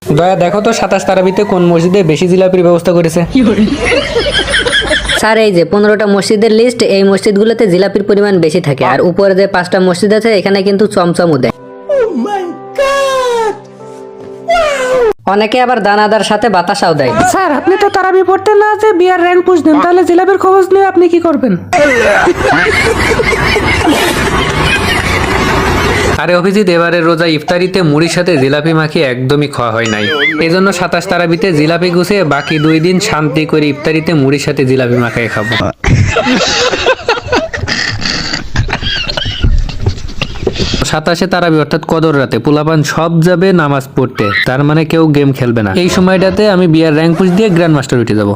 দয়া দেখো তো 27 তারাবিতে কোন মসজিদে বেশি জিলাপির ব্যবস্থা করেছে। স্যার এই যে 15টা মসজিদের লিস্ট, এই মসজিদগুলোতে জিলাপির পরিমাণ বেশি থাকে, আর উপরে যে 5টা মসজিদ আছে এখানে কিন্তু চমচমও দেয়। অনেকে আবার দানাদার সাথে বাতাসাও দেয়। স্যার আপনি তো তারাবি পড়তে না যে বিয়ার র্যাঙ্ক পুষবেন, তাহলে জিলাপির খবর নিয়ে আপনি কি করবেন? আরে অভিজিৎ, এবারের রোজা ইফতারিতে মুড়ির সাথে জিলাপি মাখিয়ে একদমই খাওয়া হয় নাই। এজন্য 27 তারাবিতে জিলাপি গুছিয়ে বাকি 2 দিন শান্তি করে ইফতারিতে মুড়ির সাথে জিলাপি মাখিয়ে খাবো। 27 তারাবি অর্থাৎ কদর রাতে পোলাপান সব যাবে নামাজ পড়তে, তার মানে কেউ গেম খেলবে না। এই সময়টাতে আমি বিয়ার র্যাঙ্ক পুশ দিয়ে গ্র্যান্ড মাস্টার উঠে যাবো।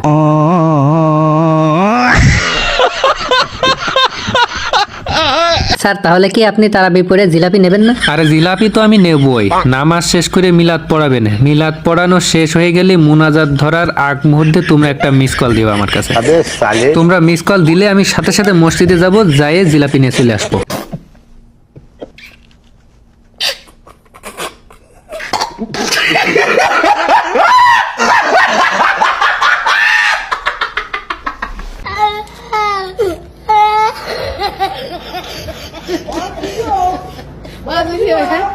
স্যার তাহলে কি আপনি তারাবি পড়ে জিলাপি নেবেন না? আরে জিলাপি তো আমি নেবই, নামাজ শেষ করে মিলাদ পড়াবেন। মিলাদ পড়ানো শেষ হয়ে গেলে মুনাজাত ধরার আগ মুহূর্তে তোমরা একটা মিস কল দিবা আমার কাছে। তোমরা মিস কল দিলে আমি সাথে সাথে মসজিদে যাব, যাই জিলাপি নিয়ে চলে আসবো। Wow,